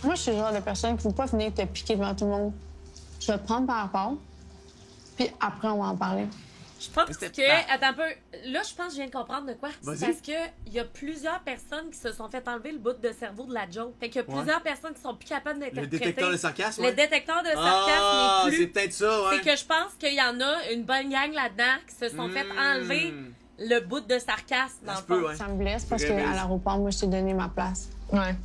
Moi, je suis le genre de personne qui ne faut pas venir te piquer devant tout le monde. Je vais te prendre par rapport, puis après, on va en parler. Je pense que... Attends un peu. Là, je pense que je viens de comprendre de quoi. Vas-y. Parce que il y a plusieurs personnes qui se sont fait enlever le bout de cerveau de la joke. Fait qu'il y a plusieurs personnes qui sont plus capables d'interpréter. Le détecteur de sarcasme, Le détecteur de sarcasme n'est plus. C'est peut-être ça, ouais. C'est que je pense qu'il y en a une bonne gang là-dedans qui se sont fait enlever le bout de sarcasme, dans le fond. Ouais. Ça me blesse parce qu'à l'aéroport, moi, je t'ai donné ma place. Ouais.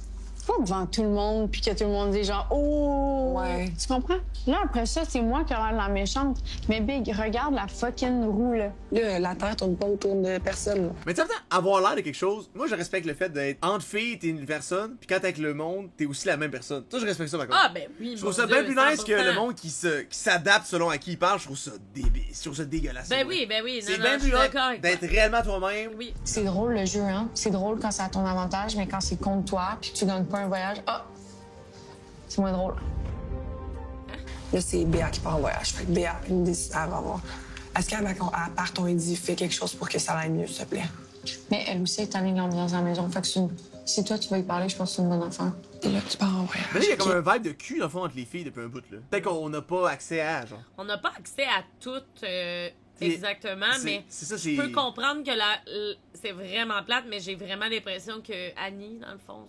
Pas devant tout le monde, puis que tout le monde dit genre « Oh! » Ouais. Tu comprends? Là, après ça, c'est moi qui ai l'air de la méchante. Mais Big, regarde la fucking roue, là. Là, la terre tourne pas autour de personne, là. Mais tu sais, avoir l'air de quelque chose, moi, je respecte le fait d'être entre filles, t'es une personne, puis quand t'es avec le monde, t'es aussi la même personne. Ça, je respecte ça, par contre. Ah, ben oui, je trouve ça bien plus nice que le monde qui s'adapte selon à qui il parle. Je trouve ça débile. Je trouve ça dégueulasse. Ben oui. C'est bien plus hot d'être réellement toi-même. Oui. C'est drôle, le jeu, hein? C'est drôle quand c'est à ton avantage, mais quand c'est contre toi, puis que tu gagnes pas un voyage, c'est moins drôle. Là, c'est Béa qui part en voyage. Fait que Béa, une décision, elle va voir. Est-ce qu'elle part, on lui dit, fais quelque chose pour que ça aille mieux, s'il te plaît? Mais elle aussi est allée dans la maison. Fait que si toi, tu veux y parler, je pense que c'est une bonne affaire. Et là, tu pars en voyage. Mais là, il y a comme un vibe de cul, dans le fond, entre les filles depuis un bout, là. Peut-être qu'on n'a pas accès à, genre. On n'a pas accès à tout Exactement, mais je peux comprendre que c'est vraiment plate, mais j'ai vraiment l'impression que Annie, dans le fond...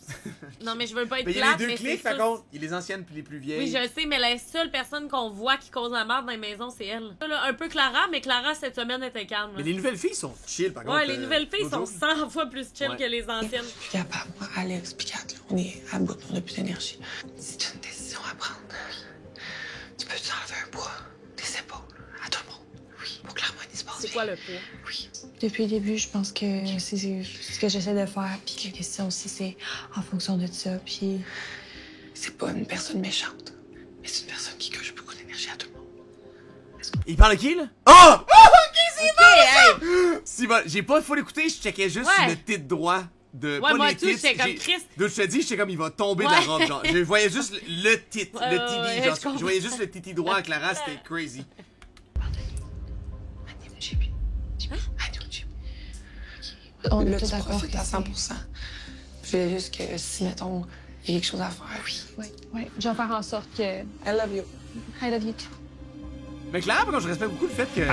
Non, mais je veux pas être plate, mais il y a les 2 clics, par contre. Il y a les anciennes puis les plus vieilles. Oui, je sais, mais la seule personne qu'on voit qui cause la merde dans les maisons, c'est elle. Là, un peu Clara, mais Clara, cette semaine, était calme. Là. Mais les nouvelles filles sont chill, par contre. Ouais, les nouvelles filles sont 100 fois plus chill que les anciennes. Je suis plus capable. Moi, Alex, puis Kat, on est à bout, on n'a plus d'énergie. Si tu as une décision à prendre, tu peux t'enlever un poids des épaules à tout le monde. Oui, pour que l'harmonie se passe. C'est quoi le poids? Oui. Depuis le début, je pense que c'est ce que j'essaie de faire. Puis la question aussi, c'est en fonction de ça. Puis c'est pas une personne méchante, mais c'est une personne qui coche beaucoup d'énergie à tout le monde. Il parle de qui, là? Oh! Ok, c'est bon! J'ai pas full écouté, je checkais juste le titre droit. Ouais, moi tout, j'étais comme Christ. Donc je te dis, j'étais comme il va tomber de la robe, genre. Je voyais juste le titre, le TD, genre. Je voyais juste le titi droit à Clara, c'était crazy. On est tous d'accord à 100%. Je voulais juste que si, mettons, il y a quelque chose à faire. Oui. Je vais faire en sorte que... I love you. I love you. Mais Clara, par contre, je respecte beaucoup le fait qu'elle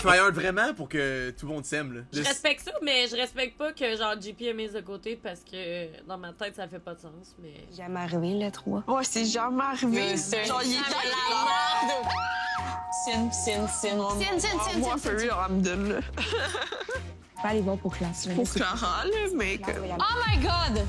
try hard vraiment pour que tout le monde s'aime, là. Je respecte ça, mais je respecte pas que genre JP est mise de côté parce que dans ma tête, ça fait pas de sens, mais... Jamais arrivé, le 3. Ouais, c'est jamais arrivé. Genre, il est dans la merde. Sin. Moi, for real, I'm done, là. Pas aller voir pour classe. Pour Clara, là, mais... Oh my God!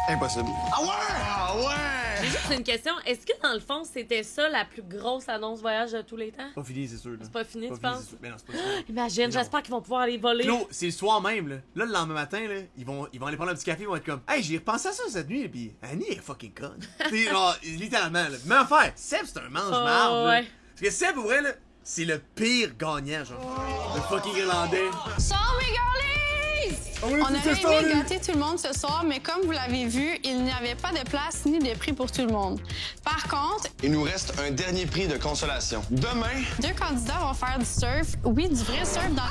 Impossible. Ah ouais! J'ai juste une question. Est-ce que dans le fond, c'était ça la plus grosse annonce voyage de tous les temps? Pas fini, c'est sûr. C'est pas fini, tu penses? Mais non, c'est pas fini. Imagine, j'espère qu'ils vont pouvoir aller voler. Claude, c'est le soir même, là. Là, le lendemain matin, là, ils vont aller prendre un petit café, ils vont être comme, hey, j'ai repensé à ça cette nuit, pis Annie est fucking conne. C'est genre, littéralement, là. Même affaire, Seb, c'est un mange-marde, ouais. Parce que Seb, pour vrai, là, c'est le pire gagnant, genre. Le fucking Irlandais. Sorry, girlies! On aurait aimé gâter tout le monde ce soir, mais comme vous l'avez vu, il n'y avait pas de place ni de prix pour tout le monde. Par contre... Il nous reste un dernier prix de consolation. Demain... 2 candidats vont faire du surf. Oui, du vrai surf dans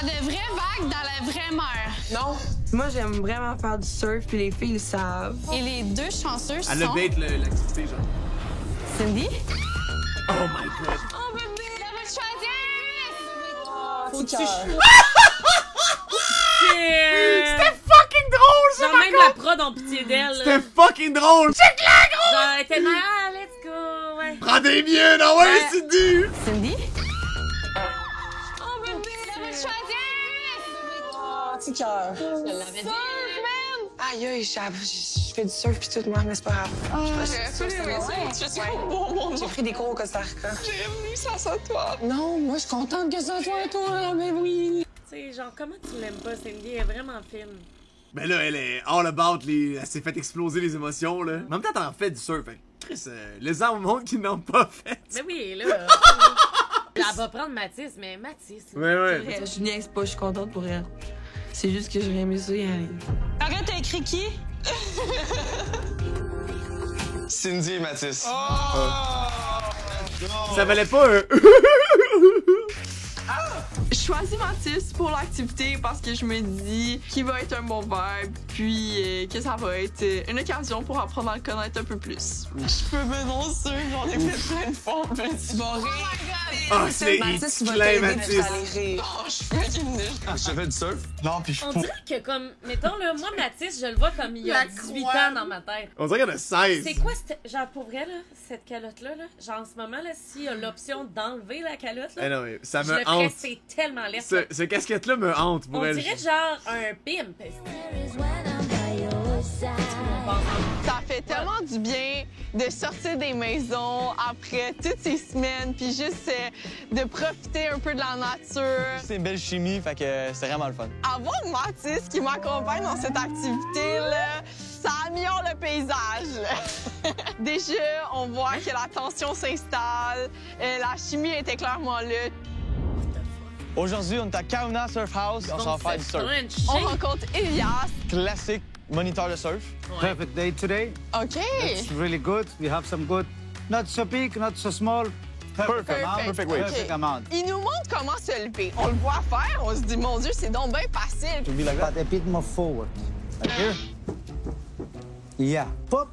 de vraies vagues, dans la vraie mer. Non. Moi, j'aime vraiment faire du surf, puis les filles le savent. Et les 2 chanceux sont... Elle a bait l'activité, genre. Cindy? Oh my God. Oh, bébé! La votre choisir! Faut que C'était fucking drôle, ça! Genre même la prod en pitié d'elle. C'était fucking drôle! Check la gros! Genre, elle était let's go, ouais. Prends des miens, non, ouais, Cindy! Cindy? Oh, bébé! La votre choisir! Oh, petit cœur. Je l'avais dit. Aïe, aïe, je fais du surf pis tout, moi, mais c'est pas grave. J'ai pris des cours au Costa Rica. J'ai aimé ça sans toi. Non, moi, je suis contente que ça soit toi, mais oui. Tu sais, genre, comment tu l'aimes pas, Cindy? Elle est vraiment fine. Mais là, elle est all about elle s'est fait exploser les émotions, là. En même temps, t'en fais du surf, hein. Chris, les gens au monde qui n'ont pas fait. Mais oui, là. Elle va prendre Mathis, mais Mathis. Ouais. Je niaise pas, je suis contente pour elle. C'est juste que j'aurais aimé ça y aller. Arrête, t'as écrit qui? Cindy et Mathis. Ça valait pas un... Je choisis Mathis pour l'activité parce que je me dis qu'il va être un bon vibe, puis que ça va être une occasion pour apprendre à le connaître un peu plus. Je peux me non sûr, j'en ai fait plein de fois, petit barré. Ah, c'est Mathis, Mathis. Oh, je suis une niche. Je fais du surf? Non, puis je On dirait que comme, mettons là, moi Mathis, je le vois comme il y a 18 ans dans ma tête. On dirait qu'il y en a 16. C'est quoi, genre pour vrai là, cette calotte-là, là? Genre en ce moment, là, s'il y a l'option d'enlever la calotte, là, non, mais ça je me le ferais, hante. c'est tellement laid. Ce casquette-là me hante pour On elle. dirait genre un pimp. Ça fait tellement du bien de sortir des maisons après toutes ces semaines, puis juste de profiter un peu de la nature. C'est une belle chimie, fait que c'est vraiment le fun. Avoir Mathis qui m'accompagne dans cette activité-là, ça améliore le paysage. Là. Déjà, on voit que la tension s'installe, la chimie était clairement là. Aujourd'hui, on est à Kauna Surf House, on s'en va faire du surf. On rencontre Elias. Classique moniteur de surf. Perfect day today. OK. It's really good. We have some good, not so big, not so small. Perfect amount. Perfect weight. Perfect amount. Il nous montre comment se lever. On le voit faire, on se dit, mon Dieu, c'est donc bien facile. To be like that. But a bit more forward. Like here. Yeah. Pop.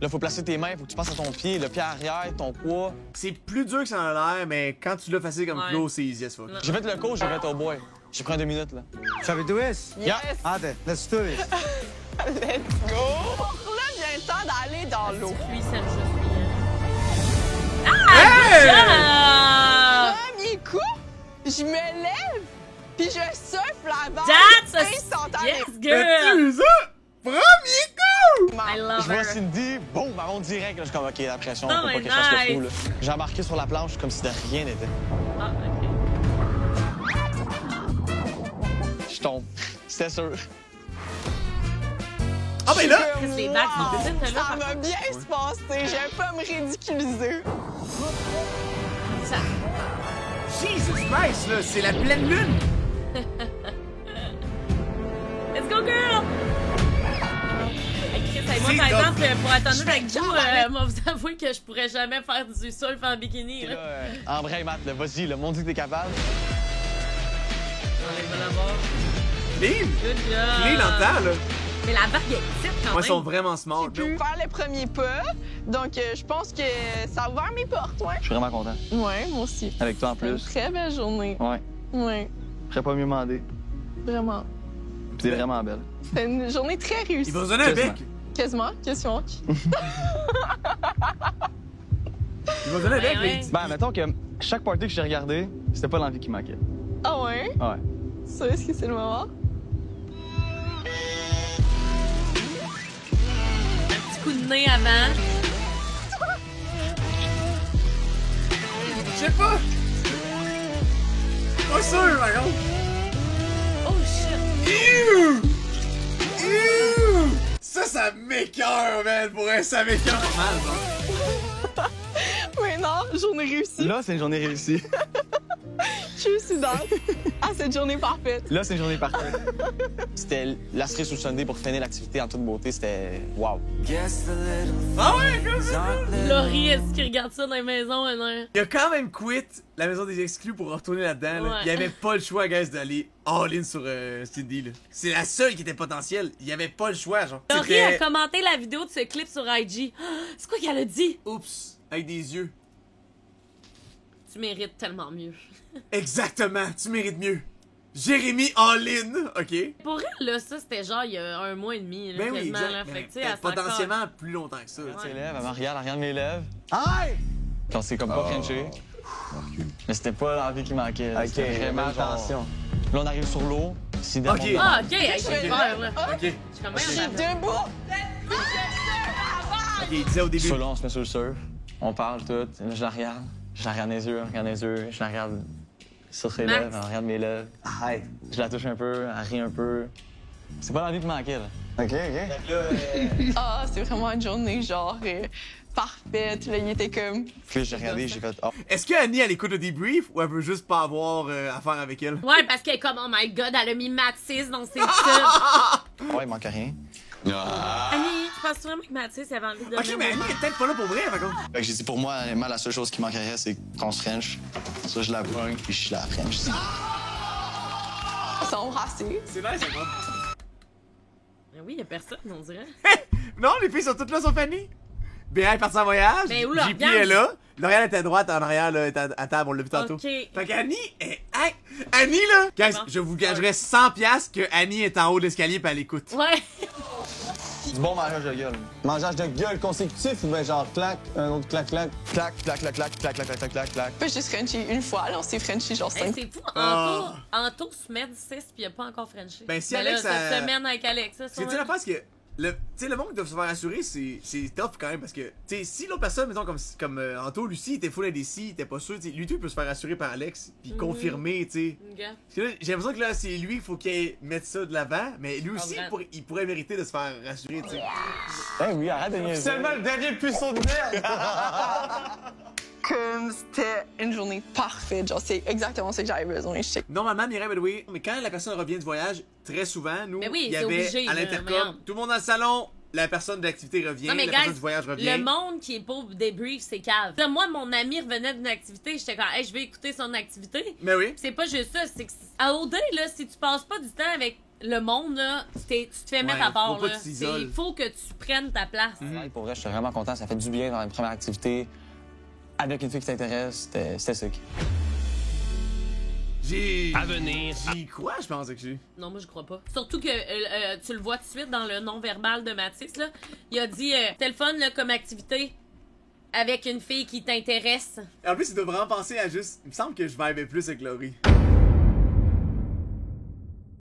Là, faut placer tes mains, faut que tu passes à ton pied, le pied arrière, ton poids. C'est plus dur que ça en a l'air, mais quand tu l'as facile comme Claude, c'est easy as fuck. J'ai fait le coach, j'ai fait au boy. J'ai pris 2 minutes, là. Shall we do this? Yes! Allez, let's do it. Let's go! Là, vient le temps d'aller dans l'eau. Lui, ça me Premier coup, je me lève, puis je souffle la vague That's a instantanément. yes, girl! Premier coup! I love Je vois her. Cindy, boum, marron direct. Là, je suis comme, OK, la pression, Oh faut pas my que je fasse le nice. fou, là. J'ai embarqué sur la planche comme si de rien n'était. Ah, ok. Je tombe. C'était sûr. Ah, ben là! Les bacs sont petites, là. Ça va bien se passer, je vais pas me ridiculiser. Ça. Jesus Christ, là, c'est la pleine lune! Let's go, girl! Hey, Chris, hey, moi, C'est par top. exemple, pour être honnête avec vous, moi, vous avouez que je pourrais jamais faire du surf en bikini. Là, Là. embraye, Matt, là, vas-y, le monde dit que t'es capable. On va l'avoir. Clean! Good job! Clean en temps, là. Mais la barque est petite quand Moi, même. ils sont vraiment smart. Je peux faire les premiers pas, donc je pense que ça a ouvert mes portes, ouais. Je suis vraiment content. Ouais, moi aussi. Avec toi en Une plus. très belle journée. Ouais. Ouais, Je serais pas mieux demandé. vraiment. Puis t'es vraiment belle. C'était une journée très réussie. Il va se donner un bec! Quasiment, question. Il va se donner un bec, Ouais, là. Ben, mettons que chaque party que j'ai regardé, c'était pas l'envie qui manquait. Ah ouais? Ouais. Ça, est-ce que c'est le moment? Un petit coup de nez avant. Je sais pas! Pas sûr, par contre! Oh shit! Ew! Ew! Ça m'écoeure, man! Pour vrai, ça m'écoeure mal, genre. Oui, non, journée réussie. Là, c'est une journée réussie. Je suis dans à cette journée parfaite. Là, c'est une journée parfaite. C'était la cerise sur le Sunday pour finir l'activité en toute beauté. C'était wow. Ah ouais, comme ça! Laurie, est-ce qu'il regarde ça dans les maisons, un Il a quand même quit la maison des exclus pour retourner là-dedans. Là. Ouais. Il avait pas le choix, guys, d'aller all-in sur Cindy. Là. C'est la seule qui était potentielle. Il avait pas le choix, genre. Laurie a commenté la vidéo de ce clip sur IG. Ah, c'est quoi qu'elle a dit? Oups, avec des yeux. Tu mérites tellement mieux. Exactement, tu mérites mieux. Jérémy all-in, ok? Pour elle, là, ça, c'était genre il y a 1 mois et demi. Là, Ben oui, quasiment, exact. là. Ben, Fait que, tu sais, elle s'en potentiellement plus longtemps que ça. Ouais. Ses lèvres, elle me regarde mes lèvres. Aïe! Quand c'est comme pas frenché. Mais c'était pas l'envie qui manquait. là. Ok, C'était vraiment genre... attention. Là, on arrive sur l'eau. Si Ok. Ah, ok, hey, j'ai vais- peur, là. Ok. Je suis comme Je suis même. debout. Ok, il disait au début. Sur là, on se met sur le surf. On parle tout. Là, je la regarde. Je la regarde les yeux, je regarde les yeux. Je la regarde sur ses Max. lèvres, elle regarde mes lèvres. Aïe. Je la touche un peu, elle rit un peu. C'est pas l'envie qui manquait, là. OK, OK. Ah, c'est vraiment une journée genre parfaite. Là, il était comme. Puis là, j'ai regardé, j'ai fait... Oh. Est-ce que Annie, elle écoute le débrief ou elle veut juste pas avoir affaire avec elle? Ouais, parce qu'elle est comme, oh my god, elle a mis Mathis dans ses tubes. Ouais, il manque rien. Annie, tu penses vraiment que Mathis avait envie de. Ok, mais Annie est peut-être pas là pour vrai, par contre. Fait que j'ai dit, pour moi, honnêtement, la seule chose qui manquerait, c'est qu'on se French. Ça, je la pogne, puis je la French. Ils sont embrassés. C'est nice, ça compte. Mais oui, y a personne, on dirait. Non, les filles sont toutes là sauf Annie. Béa est partie en voyage. Mais où JP Lauriane? est là. Lauriane était à droite, en arrière, là, était à table, on l'a vu tantôt. Ok. Fait qu'Annie est. Hey, Annie, là! Guys, Bon. je vous gagerais 100$ que Annie est en haut de l'escalier pis elle écoute. Ouais. Du bon mangeage de gueule. Mangeage de gueule consécutif ou bien genre clac, un autre clac, clac? Clac, clac, clac, clac, clac, clac, clac, clac, clac. Pas juste Frenchie une fois, là, on s'est Frenchie genre Hey, 5. c'est fou. Ah. Anto semaine 6 pis il a pas encore Frenché. Ben, si là, Alex cette a- semaine avec Alex, ça, Parce que tu sais, la face que. Tu sais, le monde qui doit se faire assurer, c'est tough quand même parce que, tu sais, si l'autre personne, mettons, comme Anto, Lucie, était full indécis, il était pas sûr, tu sais, lui, tout, il peut se faire assurer par Alex, puis confirmer, tu sais. Ok. Parce que là, j'ai l'impression que là, c'est lui qu'il faut qu'il mette ça de l'avant, mais lui aussi, Comprends. il pourrait mériter de se faire rassurer, tu sais. Eh oui, arrête de niaiser. Seulement le dernier puceau de merde! Comme c'était une journée parfaite. Genre, c'est exactement ce que j'avais besoin. Je sais. Normalement, Mireille, by the way, mais quand la personne revient du voyage, très souvent, nous, Mais oui, il y c'est avait obligé, à là, l'intercom, voyons. tout le monde dans le salon, la personne de l'activité revient, Non, mais la guys, personne du voyage revient. le monde qui est pas au débrief, c'est cave. Là, moi, mon ami revenait d'une activité, j'étais comme, hey, je vais écouter son activité. Mais oui. Pis c'est pas juste ça, c'est que à OD, là, si tu passes pas du temps avec le monde, là, tu te fais mettre à part. faut pas là. que tu t'isoles. Il faut que tu prennes ta place. Ouais, pour vrai, je suis vraiment content. Ça fait du bien dans une première activité avec une fille qui t'intéresse. C'était sick. À venir. J'y crois, je pense que j'ai. Non, moi, je crois pas. Surtout que tu le vois tout de suite dans le non-verbal de Mathis, là. Il a dit c'était le fun, là, comme activité avec une fille qui t'intéresse. En plus, il doit vraiment penser à juste. Il me semble que je vibais plus avec Laurie.